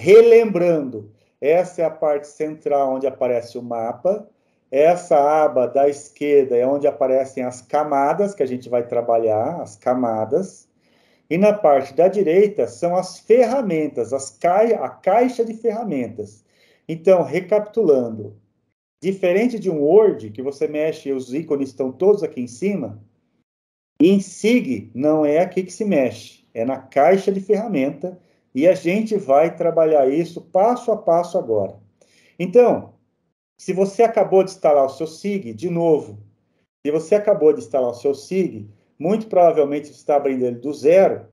Relembrando, essa é a parte central onde aparece o mapa. Essa aba da esquerda é onde aparecem as camadas que a gente vai trabalhar, as camadas. E na parte da direita são as ferramentas, a caixa de ferramentas. Então, recapitulando, diferente de um Word, que você mexe e os ícones estão todos aqui em cima, em SIG não é aqui que se mexe, é na caixa de ferramenta, e a gente vai trabalhar isso passo a passo agora. Então, se você acabou de instalar o seu SIG, de novo, se você acabou de instalar o seu SIG, muito provavelmente você está abrindo ele do zero,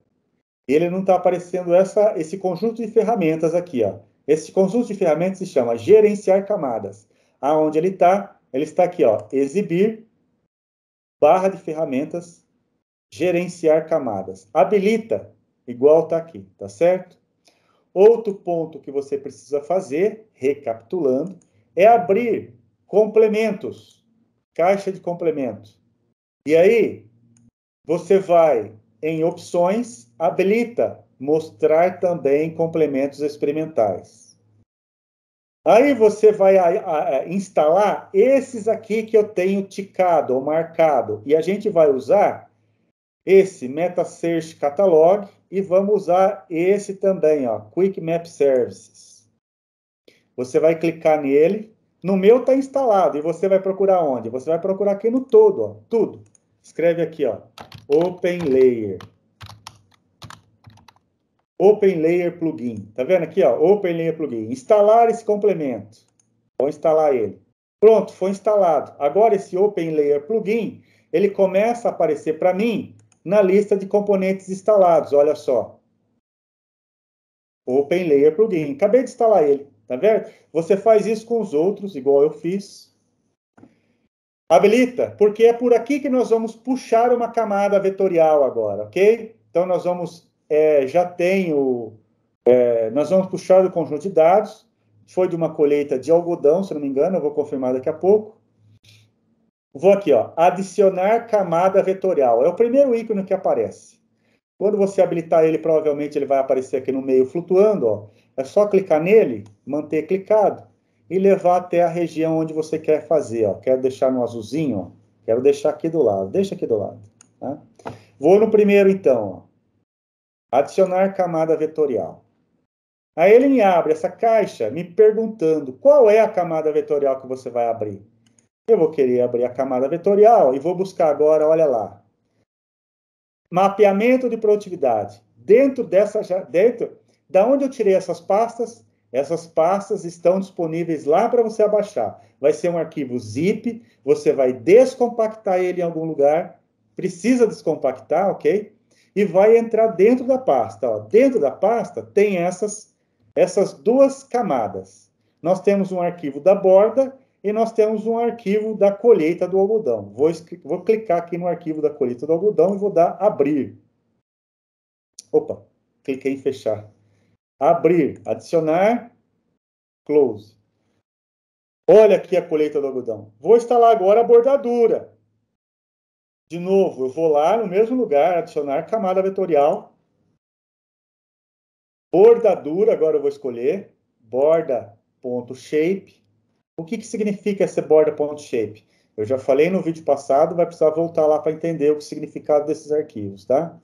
e ele não está aparecendo esse conjunto de ferramentas aqui, ó. Esse conjunto de ferramentas se chama gerenciar camadas. Aonde ele está aqui, ó, exibir, barra de ferramentas, gerenciar camadas. Habilita, igual está aqui, tá certo? Outro ponto que você precisa fazer, recapitulando, é abrir complementos, caixa de complementos. E aí, você vai em opções, habilita mostrar também complementos experimentais. Aí você vai instalar esses aqui que eu tenho ticado ou marcado. E a gente vai usar esse MetaSearch Catalog e vamos usar esse também, ó, Quick Map Services. Você vai clicar nele. No meu está instalado. E você vai procurar onde? Você vai procurar aqui no todo, ó, tudo. Escreve aqui, ó, OpenLayer. OpenLayer Plugin. Tá vendo aqui, ó, OpenLayer Plugin. Instalar esse complemento. Vou instalar ele. Pronto, foi instalado. Agora esse OpenLayer Plugin, ele começa a aparecer para mim na lista de componentes instalados. Olha só. OpenLayer Plugin. Acabei de instalar ele. Tá vendo? Você faz isso com os outros, igual eu fiz. Habilita, porque é por aqui que nós vamos puxar uma camada vetorial agora, ok? Então, nós vamos, nós vamos puxar o conjunto de dados, foi de uma colheita de algodão, se não me engano, eu vou confirmar daqui a pouco. Vou aqui, ó, adicionar camada vetorial, é o primeiro ícone que aparece. Quando você habilitar ele, provavelmente ele vai aparecer aqui no meio flutuando, ó. É só clicar nele, manter clicado, e levar até a região onde você quer fazer, ó. Quero deixar no azulzinho, ó. Quero deixar aqui do lado. Deixa aqui do lado, tá? Vou no primeiro, então, ó. Adicionar camada vetorial. Aí ele me abre essa caixa me perguntando qual é a camada vetorial que você vai abrir. Eu vou querer abrir a camada vetorial e vou buscar agora, olha lá. Mapeamento de produtividade. Da onde eu tirei essas pastas estão disponíveis lá para você abaixar. Vai ser um arquivo zip, você vai descompactar ele em algum lugar, precisa descompactar, ok? E vai entrar dentro da pasta. Ó. Dentro da pasta tem essas duas camadas. Nós temos um arquivo da borda e nós temos um arquivo da colheita do algodão. Vou clicar aqui no arquivo da colheita do algodão e vou dar abrir. Opa, cliquei em fechar. Abrir, adicionar, close. Olha aqui a colheita do algodão. Vou instalar agora a bordadura. De novo, eu vou lá no mesmo lugar, adicionar camada vetorial. Bordadura, agora eu vou escolher. Borda.shape. O que significa essa borda.shape? Eu já falei no vídeo passado, vai precisar voltar lá para entender o significado desses arquivos, tá?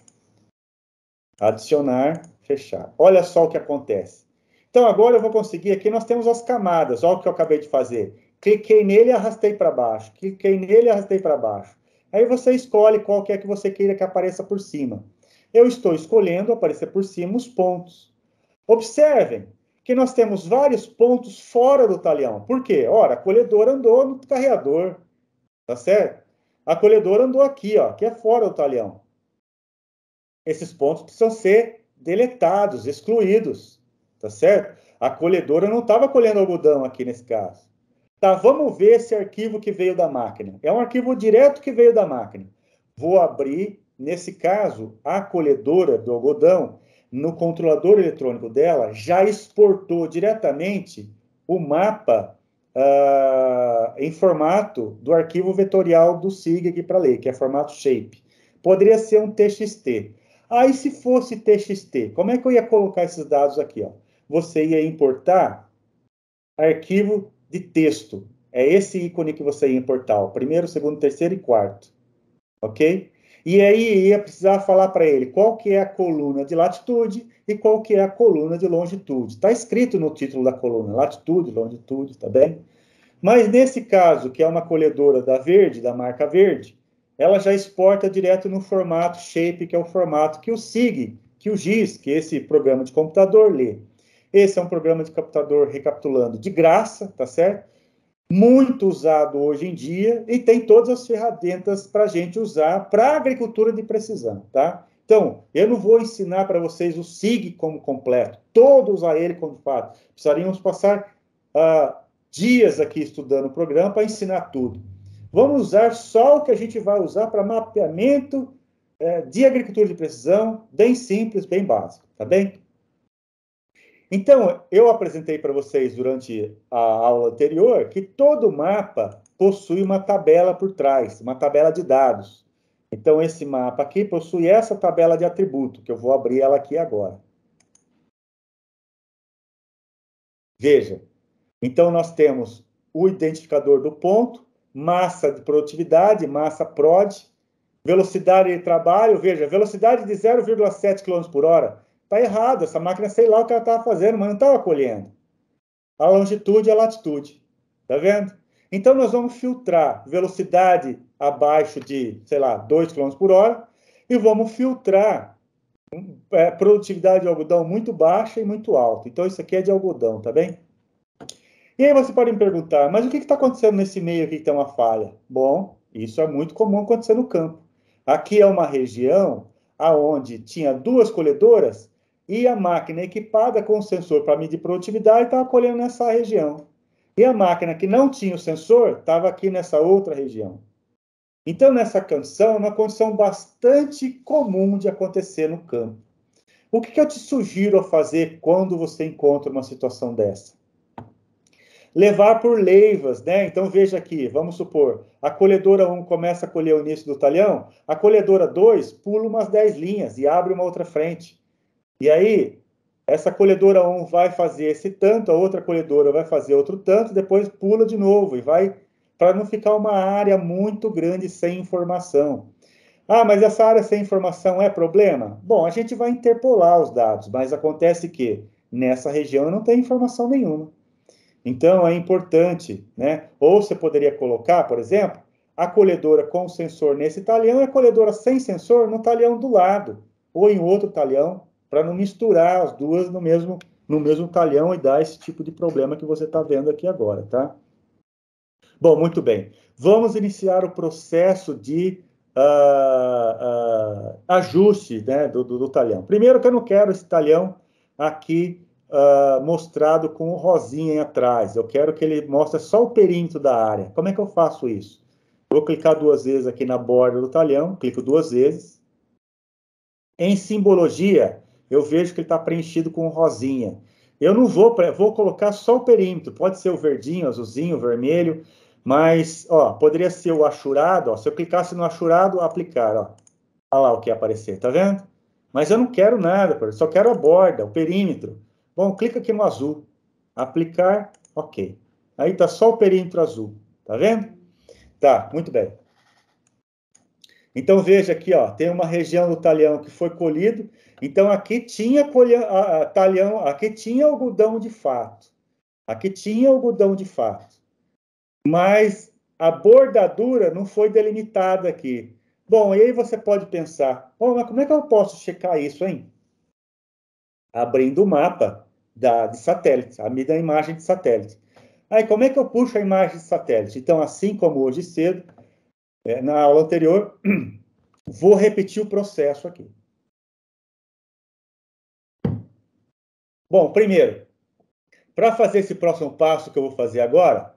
Adicionar, fechar. Olha só o que acontece. Então, agora eu vou conseguir, aqui nós temos as camadas, olha o que eu acabei de fazer. Cliquei nele e arrastei para baixo. Cliquei nele e arrastei para baixo. Aí você escolhe qual que é que você queira que apareça por cima. Eu estou escolhendo aparecer por cima os pontos. Observem que nós temos vários pontos fora do talhão. Por quê? Ora, a colhedora andou no carreador, tá certo? A colhedora andou aqui, ó, que é fora do talhão. Esses pontos precisam ser deletados, excluídos, tá certo? A colhedora não estava colhendo algodão aqui nesse caso. Tá, vamos ver esse arquivo que veio da máquina. É um arquivo direto que veio da máquina. Vou abrir, nesse caso, a colhedora do algodão, no controlador eletrônico dela, já exportou diretamente o mapa em formato do arquivo vetorial do SIG aqui para ler, que é formato shape. Poderia ser um TXT. Aí, se fosse TXT, como é que eu ia colocar esses dados aqui? Ó? você ia importar arquivo de texto. É esse ícone que você ia importar, o primeiro, segundo, terceiro e quarto. Ok? E aí ia precisar falar para ele qual que é a coluna de latitude e qual que é a coluna de longitude. Está escrito no título da coluna, latitude, longitude, tá bem? Mas nesse caso, que é uma colhedora da Verde, da marca Verde, ela já exporta direto no formato Shape, que é o formato que o SIG, que o GIS, que é esse programa de computador, lê. Esse é um programa de computador, recapitulando, de graça, tá certo? Muito usado hoje em dia e tem todas as ferramentas para a gente usar para a agricultura de precisão, tá? Então, eu não vou ensinar para vocês o SIG como completo, todos usar ele como fato. Precisaríamos passar dias aqui estudando o programa para ensinar tudo. Vamos usar só o que a gente vai usar para mapeamento de agricultura de precisão, bem simples, bem básico, tá bem? Então, eu apresentei para vocês durante a aula anterior que todo mapa possui uma tabela por trás, uma tabela de dados. Então, esse mapa aqui possui essa tabela de atributo, que eu vou abrir ela aqui agora. Veja, então nós temos o identificador do ponto, massa de produtividade, massa prod, velocidade de trabalho, veja, velocidade de 0,7 km por hora. Está errado, essa máquina sei lá o que ela estava fazendo, mas não estava colhendo. A longitude e a latitude. Tá vendo? Então, nós vamos filtrar velocidade abaixo de, sei lá, 2 km por hora e vamos filtrar produtividade de algodão muito baixa e muito alta. Então, isso aqui é de algodão, tá bem? E aí você pode me perguntar, mas o que está acontecendo nesse meio aqui que tem uma falha? Bom, isso é muito comum acontecer no campo. Aqui é uma região onde tinha duas colhedoras e a máquina equipada com o sensor para medir produtividade estava colhendo nessa região. E a máquina que não tinha o sensor estava aqui nessa outra região. Então, nessa condição, é uma condição bastante comum de acontecer no campo. O que eu te sugiro a fazer quando você encontra uma situação dessa? Levar por leivas, né? Então, veja aqui, vamos supor, a colhedora 1 começa a colher o início do talhão, a colhedora 2 pula umas 10 linhas e abre uma outra frente. E aí, essa colhedora 1 vai fazer esse tanto, a outra colhedora vai fazer outro tanto, depois pula de novo e vai, para não ficar uma área muito grande sem informação. Ah, mas essa área sem informação é problema? Bom, a gente vai interpolar os dados, mas acontece que nessa região não tem informação nenhuma. Então, é importante, né? Ou você poderia colocar, por exemplo, a colhedora com sensor nesse talhão e a colhedora sem sensor no talhão do lado, ou em outro talhão, para não misturar as duas no mesmo talhão e dar esse tipo de problema que você está vendo aqui agora, tá? Bom, muito bem. Vamos iniciar o processo de ajuste, né, do talhão. Primeiro que eu não quero esse talhão aqui mostrado com o rosinha atrás. Eu quero que ele mostre só o perímetro da área. Como é que eu faço isso? Vou clicar duas vezes aqui na borda do talhão, clico duas vezes. Em simbologia, eu vejo que ele está preenchido com rosinha. Eu não vou colocar só o perímetro. Pode ser o verdinho, azulzinho, vermelho, mas poderia ser o achurado. Ó, se eu clicasse no achurado, aplicar. Ó. Olha lá o que ia aparecer, tá vendo? Mas eu não quero nada, só quero a borda, o perímetro. Bom, clica aqui no azul. Aplicar, ok. Aí está só o perímetro azul, tá vendo? Tá, muito bem. Então, veja aqui, ó, tem uma região do talhão que foi colhido. Então, aqui tinha talhão, aqui tinha algodão de fato. Aqui tinha algodão de fato. Mas a bordadura não foi delimitada aqui. Bom, e aí você pode pensar, mas como é que eu posso checar isso, hein? Abrindo o mapa de satélite, da imagem de satélite. Aí, como é que eu puxo a imagem de satélite? Então, assim como hoje cedo, na aula anterior, vou repetir o processo aqui. Bom, primeiro, para fazer esse próximo passo que eu vou fazer agora,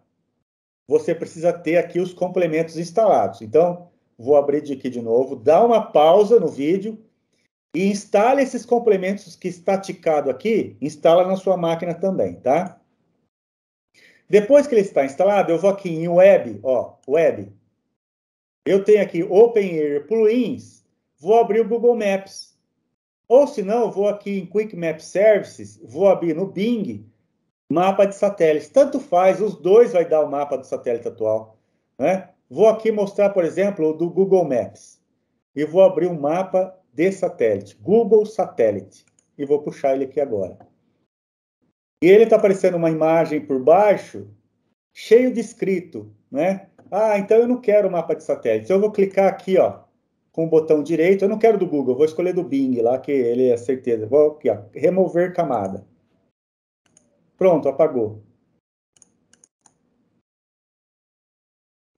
você precisa ter aqui os complementos instalados. Então, vou abrir aqui de novo, dá uma pausa no vídeo e instale esses complementos que está ticado aqui, instala na sua máquina também, tá? Depois que ele está instalado, eu vou aqui em Web, Web. Eu tenho aqui Open Air Plugins, vou abrir o Google Maps. Ou se não, eu vou aqui em Quick Map Services, vou abrir no Bing, mapa de satélite. Tanto faz, os dois vai dar o mapa do satélite atual, né? Vou aqui mostrar, por exemplo, o do Google Maps. E vou abrir um mapa de satélite, Google Satélite. E vou puxar ele aqui agora. E ele está aparecendo uma imagem por baixo, cheio de escrito, né? Ah, então eu não quero o mapa de satélite. Então eu vou clicar aqui, ó, com o botão direito. Eu não quero do Google, vou escolher do Bing lá, que ele é certeza. Vou aqui, ó, remover camada. Pronto, apagou.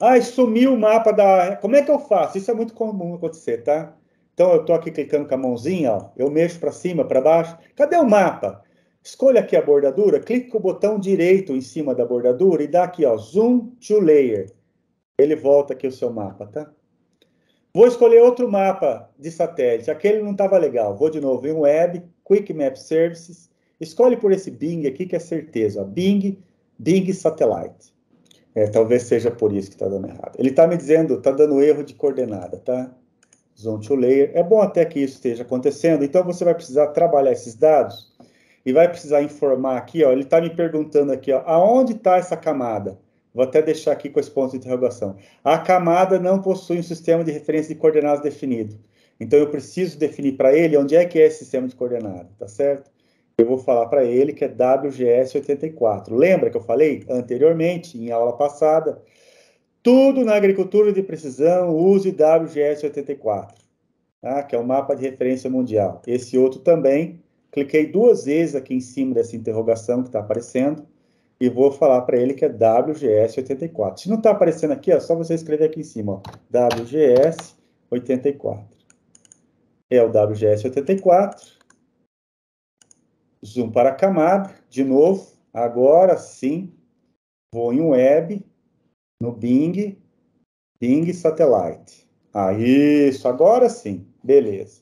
Ah, sumiu o mapa da... Como é que eu faço? Isso é muito comum acontecer, tá? Então, eu estou aqui clicando com a mãozinha, ó, eu mexo para cima, para baixo. Cadê o mapa? Escolha aqui a bordadura, clique com o botão direito em cima da bordadura e dá aqui, ó, Zoom to Layer. Ele volta aqui o seu mapa, tá? Vou escolher outro mapa de satélite. Aquele não estava legal. Vou de novo em Web, Quick Map Services. Escolhe por esse Bing aqui, que é certeza. Ó, Bing Satellite. Talvez seja por isso que está dando errado. Ele está me dizendo, está dando erro de coordenada, tá? Zoom to Layer. É bom até que isso esteja acontecendo. Então, você vai precisar trabalhar esses dados e vai precisar informar aqui, ó. Ele está me perguntando aqui, ó, aonde está essa camada? Vou até deixar aqui com esse ponto de interrogação. A camada não possui um sistema de referência de coordenadas definido. Então, eu preciso definir para ele onde é que é esse sistema de coordenadas, tá certo? Eu vou falar para ele que é WGS84. Lembra que eu falei anteriormente, em aula passada, tudo na agricultura de precisão use WGS84, tá? Que é o mapa de referência mundial. Esse outro também, cliquei duas vezes aqui em cima dessa interrogação que está aparecendo e vou falar para ele que é WGS84. Se não está aparecendo aqui, é só você escrever aqui em cima, ó, WGS84. É o WGS84. Zoom para a camada, de novo, agora sim, vou em Web, no Bing Satellite. Ah, isso, agora sim, beleza.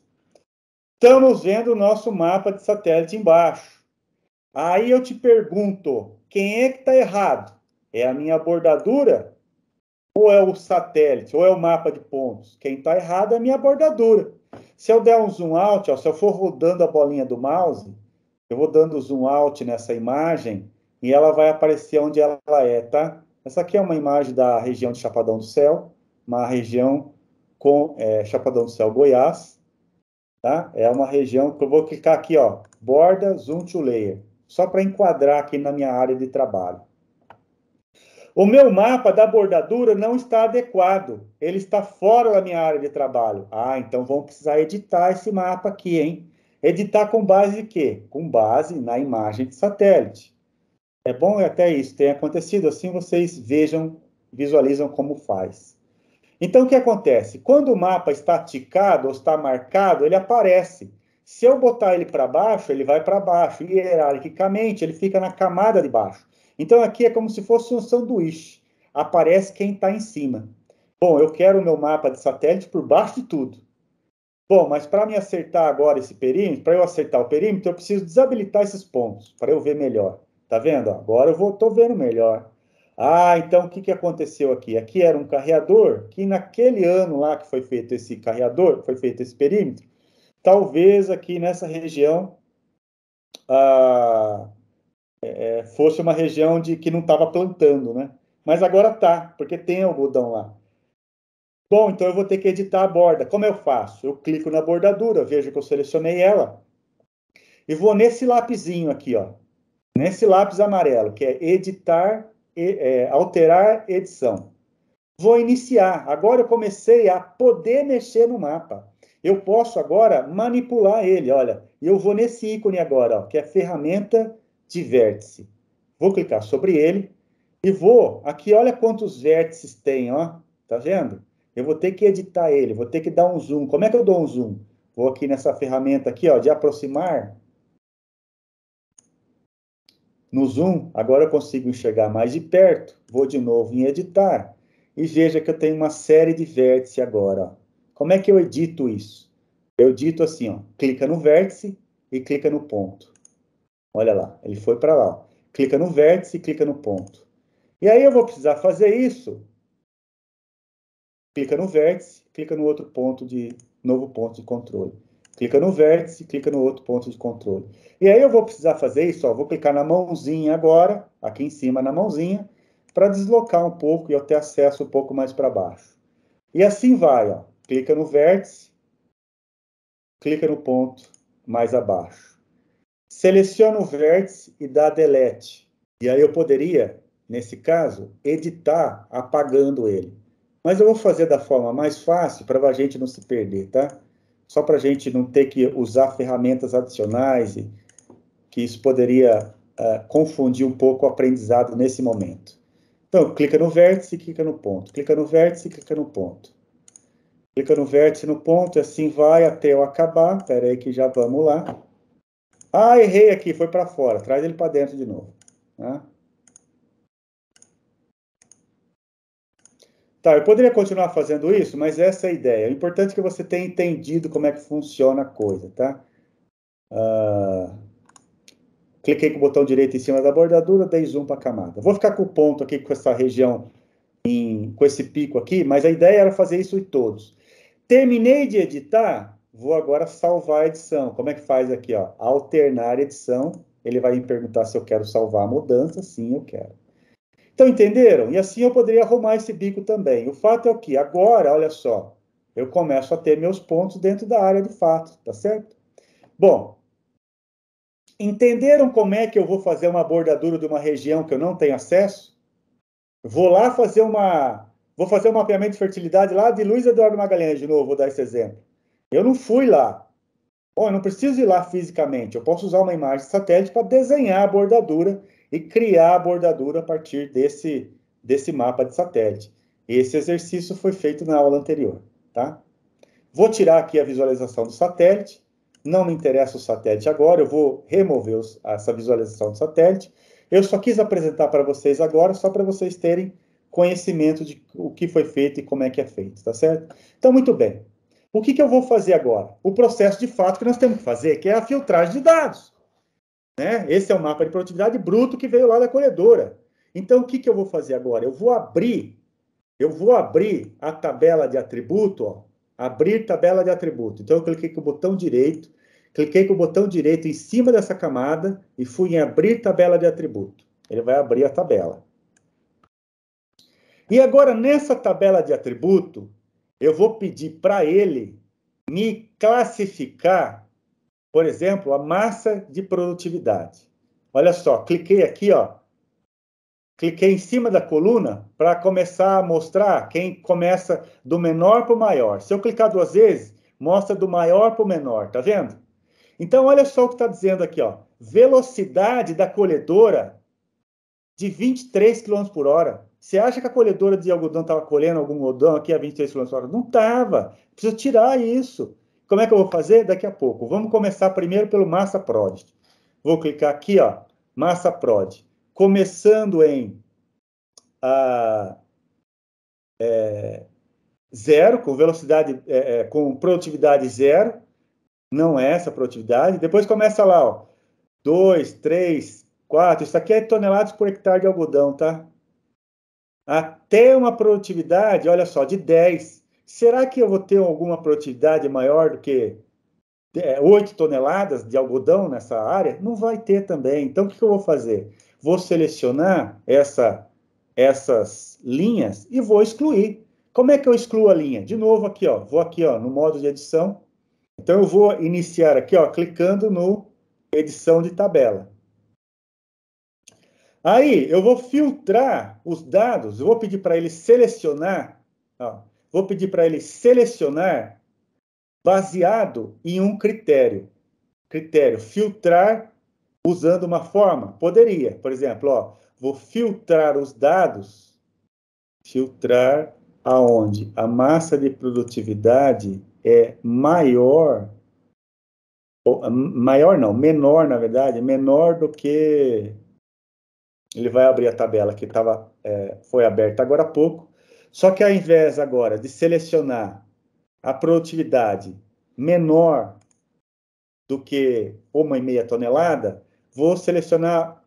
Estamos vendo o nosso mapa de satélite embaixo. Aí eu te pergunto, quem é que está errado? É a minha bordadura? Ou é o satélite? Ou é o mapa de pontos? Quem está errado é a minha bordadura. Se eu der um zoom out, ó, se eu for rodando a bolinha do mouse, eu vou dando zoom out nessa imagem e ela vai aparecer onde ela é, tá? Essa aqui é uma imagem da região de Chapadão do Céu, uma região com Chapadão do Céu, Goiás, tá? É uma região que eu vou clicar aqui, ó, borda, zoom to layer, só para enquadrar aqui na minha área de trabalho. O meu mapa da bordadura não está adequado, ele está fora da minha área de trabalho. Ah, então vamos precisar editar esse mapa aqui, hein? Editar com base em quê? Com base na imagem de satélite. É bom até isso tenha acontecido, assim vocês visualizam como faz. Então, o que acontece? Quando o mapa está ticado ou está marcado, ele aparece. Se eu botar ele para baixo, ele vai para baixo. E, hierarquicamente, ele fica na camada de baixo. Então, aqui é como se fosse um sanduíche. Aparece quem está em cima. Bom, eu quero o meu mapa de satélite por baixo de tudo. Bom, mas para me acertar agora esse perímetro, para eu acertar o perímetro, eu preciso desabilitar esses pontos, para eu ver melhor. Tá vendo? Agora eu estou vendo melhor. Ah, então o que, que aconteceu aqui? Aqui era um carreador que naquele ano lá que foi feito esse carreador, foi feito esse perímetro, talvez aqui nessa região ah, fosse uma região de que não estava plantando, né? Mas agora tá, porque tem algodão lá. Bom, então eu vou ter que editar a borda. Como eu faço? Eu clico na bordadura, vejo que eu selecionei ela, e vou nesse lapisinho aqui, ó. Nesse lápis amarelo, que é editar, alterar edição. Vou iniciar. Agora eu comecei a poder mexer no mapa. Eu posso agora manipular ele, olha. E eu vou nesse ícone agora, ó, que é ferramenta de vértice. Vou clicar sobre ele e vou, aqui olha quantos vértices tem, ó. Tá vendo? Eu vou ter que editar ele, vou ter que dar um zoom. Como é que eu dou um zoom? Vou aqui nessa ferramenta aqui, ó, de aproximar. No zoom, agora eu consigo enxergar mais de perto. Vou de novo em editar. E veja que eu tenho uma série de vértices agora. Ó. Como é que eu edito isso? Eu edito assim, ó. Clica no vértice e clica no ponto. Olha lá, ele foi para lá. Ó. Clica no vértice e clica no ponto. E aí eu vou precisar fazer isso. Clica no vértice, clica no outro ponto novo ponto de controle. Clica no vértice, clica no outro ponto de controle. E aí eu vou precisar fazer isso, ó, vou clicar na mãozinha agora, aqui em cima na mãozinha, para deslocar um pouco e eu ter acesso um pouco mais para baixo. E assim vai, ó. Clica no vértice, clica no ponto mais abaixo. Seleciona o vértice e dá delete. E aí eu poderia, nesse caso, editar apagando ele. Mas eu vou fazer da forma mais fácil para a gente não se perder, tá? Só para a gente não ter que usar ferramentas adicionais, e que isso poderia confundir um pouco o aprendizado nesse momento. Então, clica no vértice e clica no ponto. Clica no vértice e clica no ponto. Clica no vértice e no ponto, e assim vai até eu acabar. Espera aí que já vamos lá. Ah, errei aqui, foi para fora. Traz ele para dentro de novo. Tá? Tá, eu poderia continuar fazendo isso, mas essa é a ideia. O importante é que você tenha entendido como é que funciona a coisa, tá? Cliquei com o botão direito em cima da bordadura, dei zoom para a camada. Vou ficar com o ponto aqui, com essa região, com esse pico aqui, mas a ideia era fazer isso em todos. Terminei de editar, vou agora salvar a edição. Como é que faz aqui, ó? Alternar edição. Ele vai me perguntar se eu quero salvar a mudança. Sim, eu quero. Então, entenderam? E assim eu poderia arrumar esse bico também. O fato é o que? Agora, olha só, eu começo a ter meus pontos dentro da área de fato, tá certo? Bom, entenderam como é que eu vou fazer uma bordadura de uma região que eu não tenho acesso? Vou lá fazer vou fazer um mapeamento de fertilidade lá de Luiz Eduardo Magalhães, de novo, vou dar esse exemplo. Eu não fui lá. Bom, eu não preciso ir lá fisicamente. Eu posso usar uma imagem de satélite para desenhar a bordadura e criar a bordadura a partir desse mapa de satélite. Esse exercício foi feito na aula anterior, tá? Vou tirar aqui a visualização do satélite. Não me interessa o satélite agora, eu vou remover essa visualização do satélite. Eu só quis apresentar para vocês agora, só para vocês terem conhecimento de o que foi feito e como é que é feito, tá certo? Então, muito bem. O que eu vou fazer agora? O processo de fato que nós temos que fazer, que é a filtragem de dados. Né? Esse é o mapa de produtividade bruto que veio lá da colhedora. Então, o que eu vou fazer agora? Eu vou abrir a tabela de atributo, ó, abrir tabela de atributo. Então, eu cliquei com o botão direito, em cima dessa camada e fui em abrir tabela de atributo. Ele vai abrir a tabela. E agora, nessa tabela de atributo, eu vou pedir para ele me classificar, por exemplo, a massa de produtividade. Olha só, cliquei aqui, ó. Cliquei em cima da coluna para começar a mostrar quem começa do menor para o maior. Se eu clicar 2 vezes, mostra do maior para o menor, tá vendo? Então, olha só o que está dizendo aqui, ó. Velocidade da colhedora de 23 km por hora. Você acha que a colhedora de algodão estava colhendo algum algodão aqui a 23 km por hora? Não estava. Preciso tirar isso. Como é que eu vou fazer? Daqui a pouco. Vamos começar primeiro pelo Massa Prod. Vou clicar aqui, ó, Massa Prod. Começando em 0, com velocidade, com produtividade 0. Não é essa produtividade. Depois começa lá, ó, 2, 3, 4. Isso aqui é toneladas por hectare de algodão, tá? Até uma produtividade, olha só, de 10. Será que eu vou ter alguma produtividade maior do que 8 toneladas de algodão nessa área? Não vai ter também. Então, o que eu vou fazer? Vou selecionar essas linhas e vou excluir. Como é que eu excluo a linha? De novo aqui, ó, vou aqui, ó, no modo de edição. Então, eu vou iniciar aqui, ó, clicando no edição de tabela. Aí, eu vou filtrar os dados, eu vou pedir para ele selecionar, ó, vou pedir para ele selecionar baseado em um critério. Critério, filtrar usando uma forma? Poderia, por exemplo, ó, vou filtrar os dados, filtrar aonde a massa de produtividade é maior, maior não, menor, na verdade, menor do que... Ele vai abrir a tabela que foi aberta agora há pouco. Só que ao invés agora de selecionar a produtividade menor do que 1,5 tonelada, vou selecionar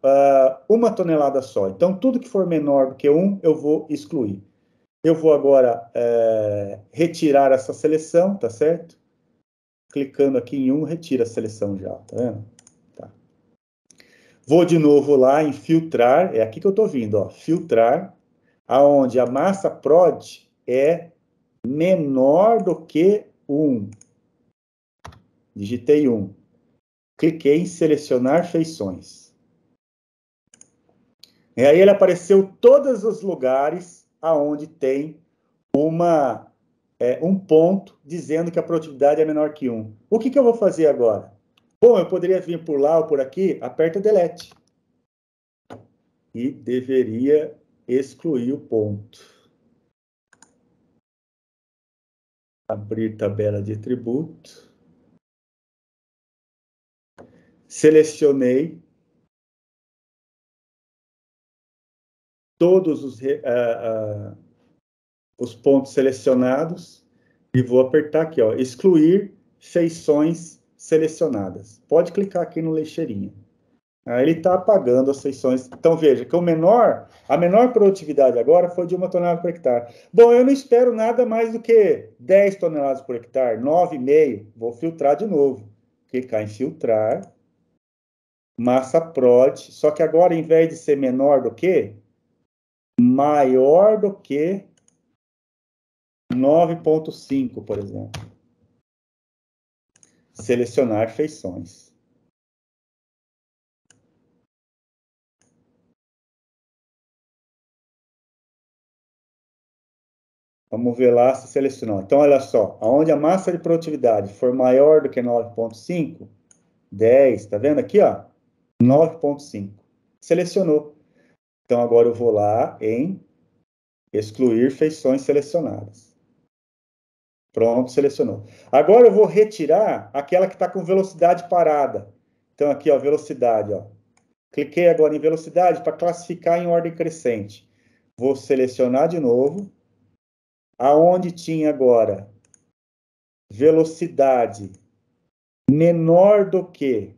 1 tonelada só. Então, tudo que for menor do que 1, eu vou excluir. Eu vou agora retirar essa seleção, tá certo? clicando aqui em 1, retira a seleção já, tá vendo? Tá. Vou de novo lá em filtrar, é aqui que eu estou vindo, ó, filtrar, aonde a massa prod é menor do que 1. Digitei 1. Cliquei em selecionar feições. E aí ele apareceu todos os lugares aonde tem um ponto dizendo que a produtividade é menor que 1. O que eu vou fazer agora? Bom, eu poderia vir por lá ou por aqui, aperta Delete. E deveria excluir o ponto. Abrir tabela de atributo. Selecionei todos os pontos selecionados e vou apertar aqui, ó, excluir feições selecionadas. Pode clicar aqui no lixeirinho. Aí ele está apagando as feições. Então, veja que a menor produtividade agora foi de 1 tonelada por hectare. Bom, eu não espero nada mais do que 10 toneladas por hectare, 9,5. Vou filtrar de novo. Clicar em filtrar. Massa prod. Só que agora, em vez de ser menor do que, maior do que 9,5, por exemplo. Selecionar feições. Vamos ver lá se selecionou. Então, olha só. Onde a massa de produtividade for maior do que 9,5, 10, tá vendo aqui, ó? 9,5. Selecionou. Então, agora eu vou lá em excluir feições selecionadas. Pronto, selecionou. Agora eu vou retirar aquela que está com velocidade parada. Então, aqui, ó, velocidade, ó. Cliquei agora em velocidade para classificar em ordem crescente. Vou selecionar de novo. Aonde tinha agora velocidade menor do que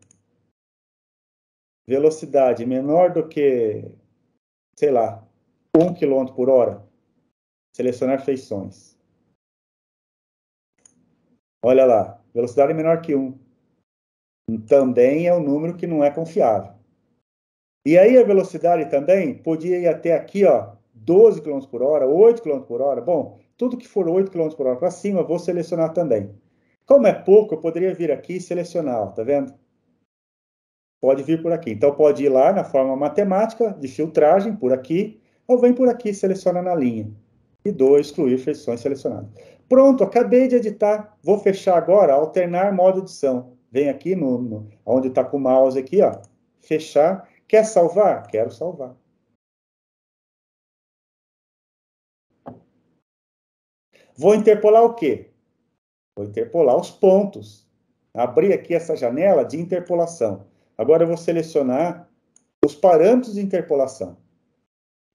sei lá, 1 km por hora. Selecionar feições. Olha lá, velocidade menor que 1. Também é um número que não é confiável. E aí a velocidade também podia ir até aqui, ó, 12 km por hora, 8 km por hora. Bom, tudo que for 8 km por hora para cima, eu vou selecionar também. Como é pouco, eu poderia vir aqui e selecionar, ó, tá vendo? Pode vir por aqui. Então, pode ir lá na forma matemática de filtragem, por aqui, ou vem por aqui e seleciona na linha. E dou excluir feições selecionadas. Pronto, acabei de editar. Vou fechar agora, alternar modo edição. Vem aqui onde está com o mouse aqui, ó. Fechar. Quer salvar? Quero salvar. Vou interpolar o quê? Vou interpolar os pontos. Abrir aqui essa janela de interpolação. Agora eu vou selecionar os parâmetros de interpolação.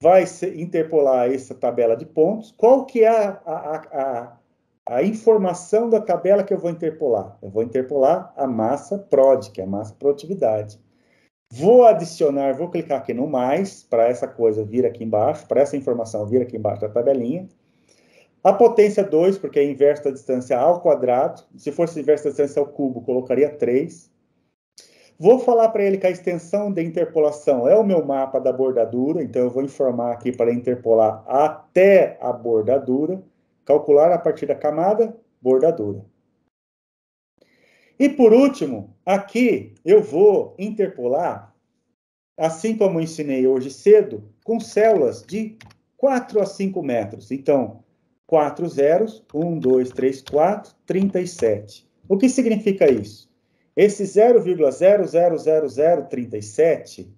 Vai interpolar essa tabela de pontos. Qual que é a informação da tabela que eu vou interpolar? Eu vou interpolar a massa prod, que é a massa produtividade. Vou adicionar, vou clicar aqui no mais, para essa coisa vir aqui embaixo, para essa informação vir aqui embaixo da tabelinha. A potência 2, porque é inverso da distância ao quadrado. Se fosse inverso da distância ao cubo, colocaria 3. Vou falar para ele que a extensão de interpolação é o meu mapa da bordadura, então eu vou informar aqui para interpolar até a bordadura, calcular a partir da camada, bordadura. E por último, aqui eu vou interpolar, assim como eu ensinei hoje cedo, com células de 4 a 5 metros. Então, 4 zeros, 1, 2, 3, 4, 37. O que significa isso? Esse 0,00037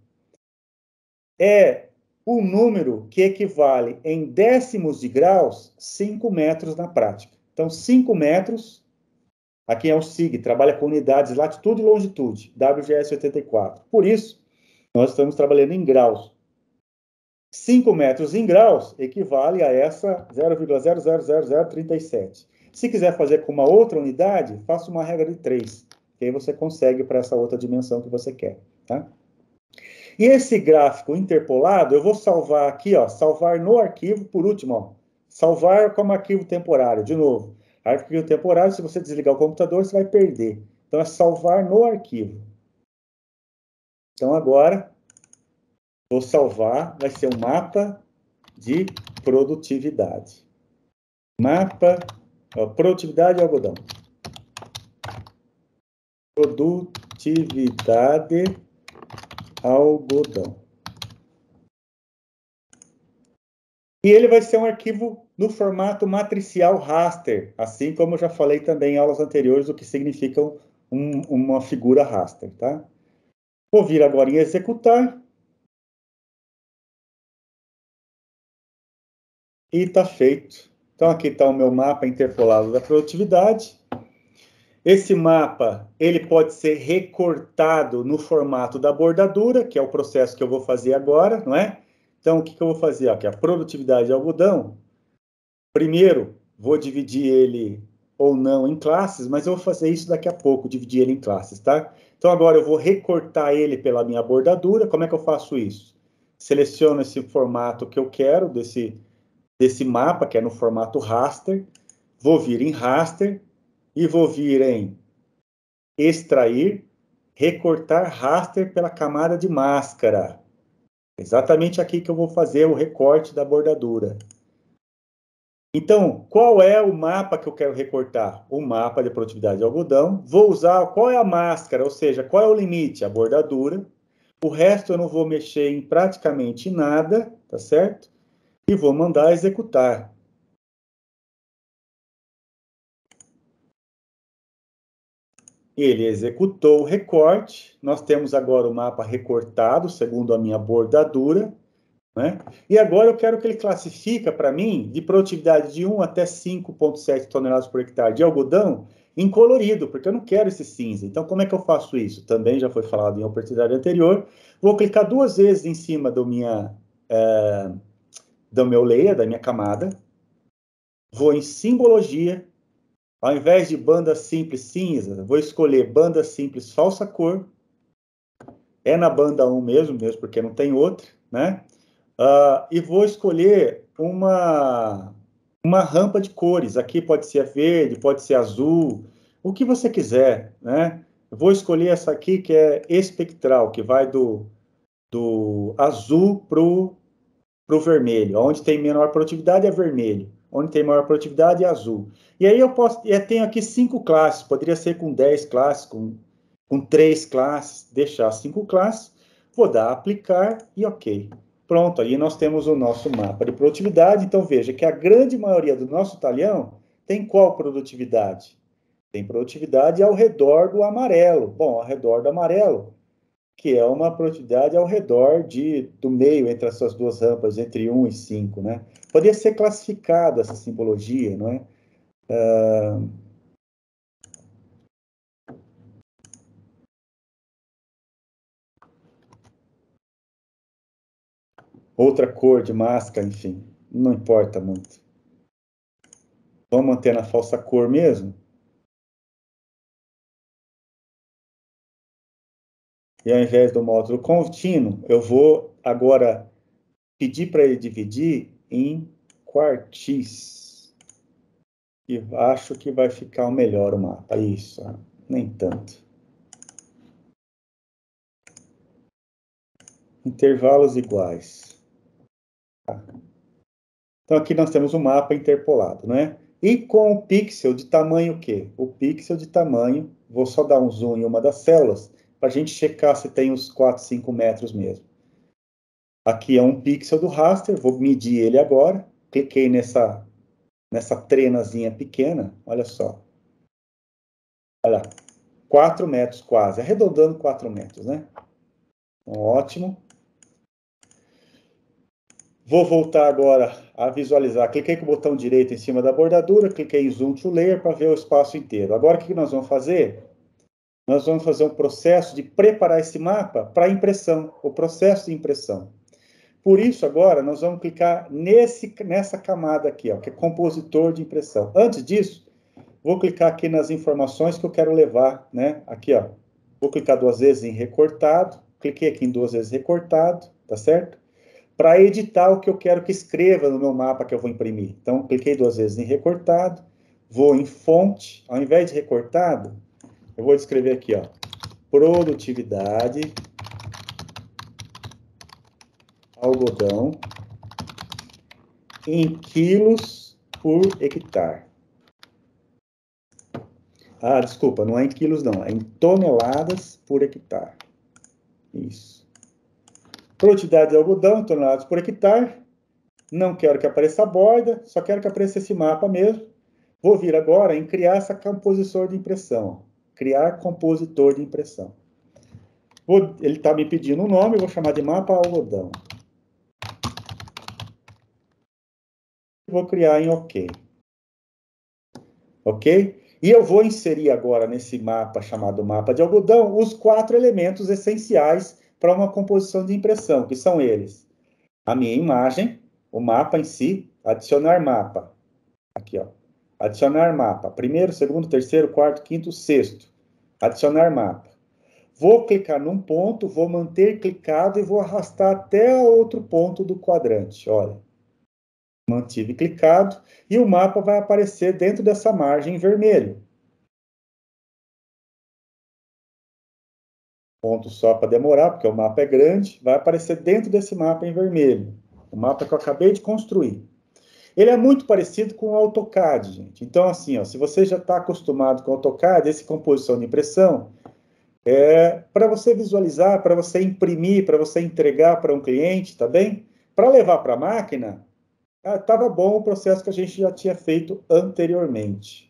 é o número que equivale em décimos de graus 5 metros na prática. Então, 5 metros, aqui é o SIG, trabalha com unidades latitude e longitude, WGS 84. Por isso, nós estamos trabalhando em graus. 5 metros em graus equivale a essa 0,00037. Se quiser fazer com uma outra unidade, faça uma regra de 3. Que aí você consegue para essa outra dimensão que você quer, tá? E esse gráfico interpolado, eu vou salvar aqui, ó, salvar no arquivo, por último, ó, salvar como arquivo temporário, de novo. Arquivo temporário, se você desligar o computador, você vai perder. Então, é salvar no arquivo. Então, agora, vou salvar, vai ser um mapa de produtividade. Mapa, ó, produtividade e algodão. Produtividade algodão. E ele vai ser um arquivo no formato matricial raster, assim como eu já falei também em aulas anteriores o que significa uma figura raster, tá? Vou vir agora em executar. E está feito. Então, aqui está o meu mapa interpolado da produtividade. Esse mapa, ele pode ser recortado no formato da bordadura, que é o processo que eu vou fazer agora, não é? Então, o que eu vou fazer? Aqui, a produtividade de algodão. Primeiro, vou dividir ele ou não em classes, mas eu vou fazer isso daqui a pouco, dividir ele em classes, tá? Então, agora eu vou recortar ele pela minha bordadura. Como é que eu faço isso? Seleciono esse formato que eu quero, desse mapa, que é no formato raster. Vou vir em raster e vou vir em extrair, recortar raster pela camada de máscara. Exatamente aqui que eu vou fazer o recorte da bordadura. Então, qual é o mapa que eu quero recortar? O mapa de produtividade de algodão. Vou usar qual é a máscara, ou seja, qual é o limite? A bordadura. O resto eu não vou mexer em praticamente nada, tá certo? E vou mandar executar. Ele executou o recorte. Nós temos agora o mapa recortado, segundo a minha bordadura, né? E agora eu quero que ele classifica para mim de produtividade de 1 até 5,7 toneladas por hectare de algodão em colorido, porque eu não quero esse cinza. Então, como é que eu faço isso? Também já foi falado em oportunidade anterior. Vou clicar 2 vezes em cima do meu layer, da minha camada. Vou em simbologia. Ao invés de banda simples cinza, vou escolher banda simples falsa cor. É na banda 1 mesmo porque não tem outra, né? E vou escolher uma rampa de cores. Aqui pode ser verde, pode ser azul, o que você quiser, né? Eu vou escolher essa aqui que é espectral, que vai do azul para o vermelho. Onde tem menor produtividade é vermelho. Onde tem maior produtividade é azul. E aí eu tenho aqui 5 classes, poderia ser com 10 classes, com 3 classes, deixar 5 classes, vou dar aplicar e ok. Pronto, aí nós temos o nosso mapa de produtividade. Então veja que a grande maioria do nosso talhão tem qual produtividade? Tem produtividade ao redor do amarelo. Bom, ao redor do amarelo, que é uma produtividade ao redor do meio entre essas duas rampas, entre 1 e 5, né? Poderia ser classificado essa simbologia, não é? Outra cor de máscara, enfim, não importa muito. Vamos manter na falsa cor mesmo? E ao invés do módulo contínuo, eu vou agora pedir para ele dividir em quartis. E acho que vai ficar o melhor o mapa. Isso, nem tanto. Intervalos iguais. Tá. Então, aqui nós temos o mapa interpolado, né? E com o pixel de tamanho o quê? O pixel de tamanho, vou só dar um zoom em uma das células, para a gente checar se tem os 4, 5 metros mesmo. Aqui é um pixel do raster, vou medir ele agora. Cliquei nessa trenazinha pequena, olha só. Olha, 4 metros quase, arredondando 4 metros, né? Ótimo. Vou voltar agora a visualizar. Cliquei com o botão direito em cima da bordadura, cliquei em Zoom to Layer para ver o espaço inteiro. Agora, o que nós vamos fazer? Nós vamos fazer um processo de preparar esse mapa para impressão, o processo de impressão. Por isso, agora, nós vamos clicar nessa camada aqui, ó, que é compositor de impressão. Antes disso, vou clicar aqui nas informações que eu quero levar, né? Aqui, ó. Vou clicar 2 vezes em recortado, cliquei aqui em 2 vezes recortado, tá certo? Para editar o que eu quero que escreva no meu mapa que eu vou imprimir. Então, cliquei 2 vezes em recortado, vou em fonte, ao invés de recortado, eu vou escrever aqui, ó, produtividade algodão em quilos por hectare. Ah, desculpa, não é em quilos não, é em toneladas por hectare. Isso. Produtividade de algodão, toneladas por hectare. Não quero que apareça a borda, só quero que apareça esse mapa mesmo. Vou vir agora em criar essa compositor de impressão. Criar compositor de impressão. Ele está me pedindo um nome, eu vou chamar de mapa algodão. Vou criar em OK. Ok? E eu vou inserir agora nesse mapa, chamado mapa de algodão, os 4 elementos essenciais para uma composição de impressão, que são eles. A minha imagem, o mapa em si, adicionar mapa. Aqui, ó. Adicionar mapa. Primeiro, segundo, terceiro, quarto, quinto, sexto. Adicionar mapa. Vou clicar num ponto, vou manter clicado e vou arrastar até outro ponto do quadrante. Olha. Mantive clicado e o mapa vai aparecer dentro dessa margem em vermelho. Ponto só para demorar, porque o mapa é grande, vai aparecer dentro desse mapa em vermelho. O mapa que eu acabei de construir. Ele é muito parecido com o AutoCAD, gente. Então, assim, ó, se você já está acostumado com o AutoCAD, essa composição de impressão, para você visualizar, para você imprimir, para você entregar para um cliente, tá bem? Para levar para a máquina, estava bom o processo que a gente já tinha feito anteriormente.